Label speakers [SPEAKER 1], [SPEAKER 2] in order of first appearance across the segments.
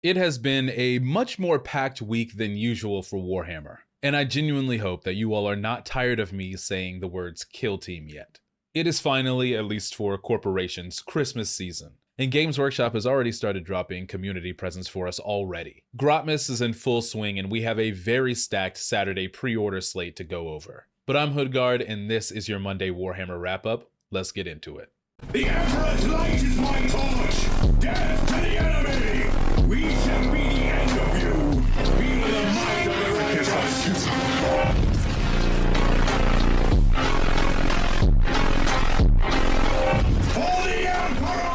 [SPEAKER 1] It has been a much more packed week than usual for Warhammer, and I genuinely hope that you all are not tired of me saying the words kill team yet. It is finally, at least for corporations, Christmas season, and Games Workshop has already started dropping community presents for us already. Grotmas is in full swing and we have a very stacked Saturday pre-order slate to go over. But I'm HoodGuard and this is your Monday Warhammer wrap-up. Let's get into it.
[SPEAKER 2] The Emperor's light is my torch! Death to the enemy! We shall be the end of you! Feel the might of the righteous! For the Emperor!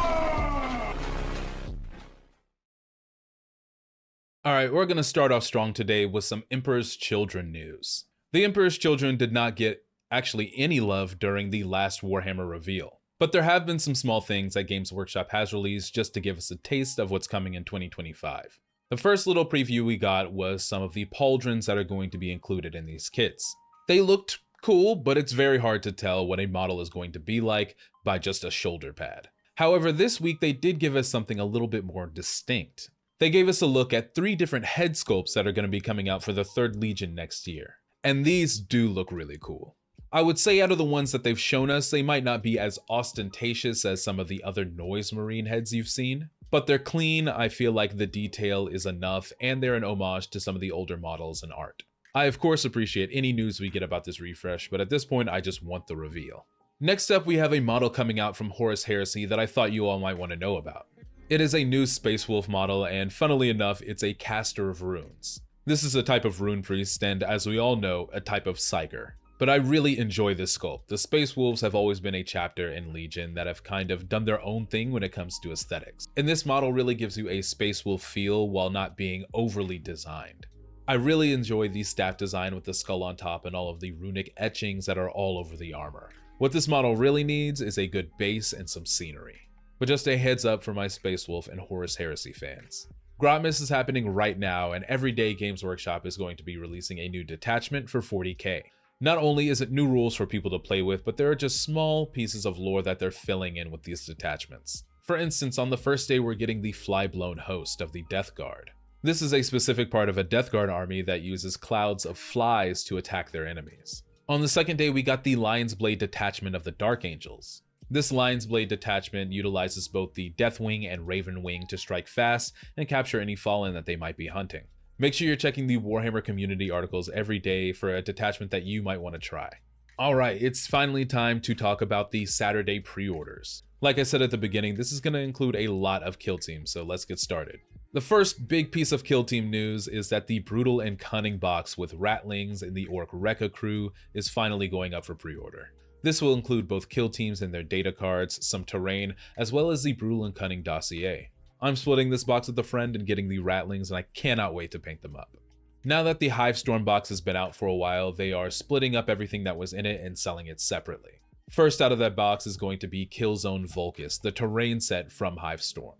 [SPEAKER 1] Alright, we're gonna start off strong today with some Emperor's Children news. The Emperor's Children did not get actually any love during the last Warhammer reveal. But there have been some small things that Games Workshop has released just to give us a taste of what's coming in 2025. The first little preview we got was some of the pauldrons that are going to be included in these kits. They looked cool, but it's very hard to tell what a model is going to be like by just a shoulder pad. However, this week they did give us something a little bit more distinct. They gave us a look at 3 different head sculpts that are going to be coming out for the 3rd Legion next year. And these do look really cool. I would say out of the ones that they've shown us, they might not be as ostentatious as some of the other Noise Marine heads you've seen, but they're clean. I feel like the detail is enough, and they're an homage to some of the older models and art. I of course appreciate any news we get about this refresh, but at this point I just want the reveal. Next up, we have a model coming out from Horus Heresy that I thought you all might want to know about. It is a new Space Wolf model, and funnily enough, it's a caster of runes. This is a type of rune priest, and as we all know, a type of psyker. But I really enjoy this sculpt. The Space Wolves have always been a chapter in Legion that have kind of done their own thing when it comes to aesthetics. And this model really gives you a Space Wolf feel while not being overly designed. I really enjoy the staff design with the skull on top and all of the runic etchings that are all over the armor. What this model really needs is a good base and some scenery. But just a heads up for my Space Wolf and Horus Heresy fans. Grotmas is happening right now, and every day Games Workshop is going to be releasing a new detachment for 40k. Not only is it new rules for people to play with, but there are just small pieces of lore that they're filling in with these detachments. For instance, on the first day we're getting the fly-blown host of the Death Guard. This is a specific part of a Death Guard army that uses clouds of flies to attack their enemies. On the second day we got the Lion's Blade detachment of the Dark Angels. This Lion's Blade detachment utilizes both the Deathwing and Ravenwing to strike fast and capture any fallen that they might be hunting. Make sure you're checking the Warhammer community articles every day for a detachment that you might want to try. Alright, it's finally time to talk about the Saturday pre-orders. Like I said at the beginning, this is going to include a lot of kill teams, so let's get started. The first big piece of kill team news is that the Brutal and Cunning box with Ratlings and the Orc Rekka crew is finally going up for pre-order. This will include both kill teams and their data cards, some terrain, as well as the Brutal and Cunning dossier. I'm splitting this box with a friend and getting the Ratlings, and I cannot wait to paint them up. Now that the Hivestorm box has been out for a while, they are splitting up everything that was in it and selling it separately. First out of that box is going to be Killzone Vulcus, the terrain set from Hivestorm.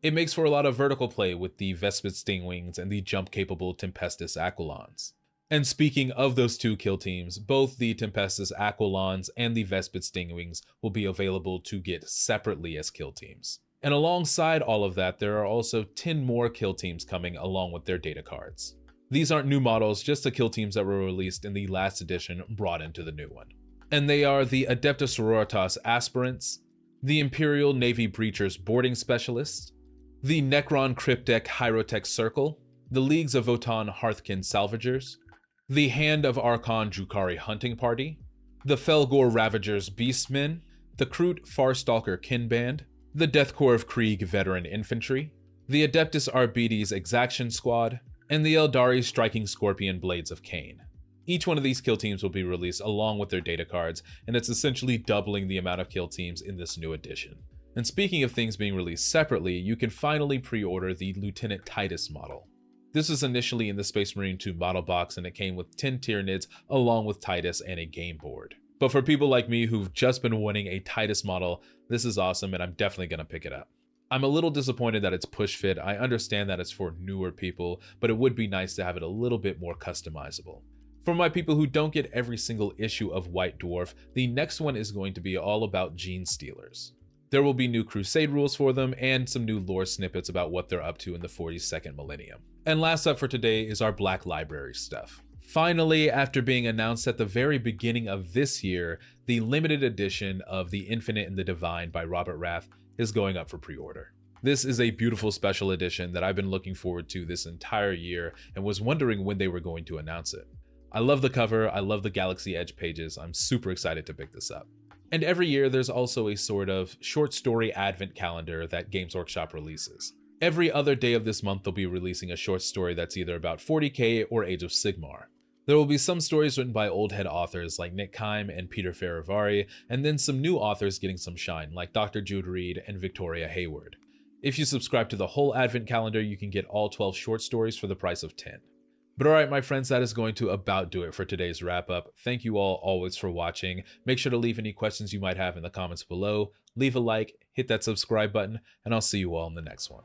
[SPEAKER 1] It makes for a lot of vertical play with the Vespid Stingwings and the jump-capable Tempestus Aquilons. And speaking of those two kill teams, both the Tempestus Aquilons and the Vespid Stingwings will be available to get separately as kill teams. And alongside all of that, there are also 10 more kill teams coming along with their data cards. These aren't new models, just the kill teams that were released in the last edition brought into the new one. And they are the Adepta Sororitas Aspirants, the Imperial Navy Breachers Boarding Specialists, the Necron Cryptek Hyrotech Circle, the Leagues of Votan Hearthkin Salvagers, the Hand of Archon Drukhari Hunting Party, the Felgor Ravagers Beastmen, the Kroot Farstalker Kinband, the Death Corps of Krieg Veteran Infantry, the Adeptus Arbites Exaction Squad, and the Eldari Striking Scorpion Blades of Cain. Each one of these kill teams will be released along with their data cards, and it's essentially doubling the amount of kill teams in this new edition. And speaking of things being released separately, you can finally pre-order the Lieutenant Titus model. This was initially in the Space Marine 2 model box, and it came with 10 Tyranids along with Titus and a game board. But for people like me who've just been wanting a Titus model, this is awesome and I'm definitely going to pick it up. I'm a little disappointed that it's push fit. I understand that it's for newer people, but it would be nice to have it a little bit more customizable. For my people who don't get every single issue of White Dwarf, the next one is going to be all about Gene Stealers. There will be new Crusade rules for them and some new lore snippets about what they're up to in the 42nd millennium. And last up for today is our Black Library stuff. Finally, after being announced at the very beginning of this year, the limited edition of The Infinite and the Divine by Robert Rath is going up for pre-order. This is a beautiful special edition that I've been looking forward to this entire year and was wondering when they were going to announce it. I love the cover, I love the Galaxy Edge pages, I'm super excited to pick this up. And every year there's also a sort of short story advent calendar that Games Workshop releases. Every other day of this month they'll be releasing a short story that's either about 40k or Age of Sigmar. There will be some stories written by old head authors like Nick Kime and Peter Farivari, and then some new authors getting some shine like Dr. Jude Reed and Victoria Hayward. If you subscribe to the whole advent calendar, you can get all 12 short stories for the price of 10. But alright my friends, that is going to about do it for today's wrap up. Thank you all always for watching. Make sure to leave any questions you might have in the comments below. Leave a like, hit that subscribe button, and I'll see you all in the next one.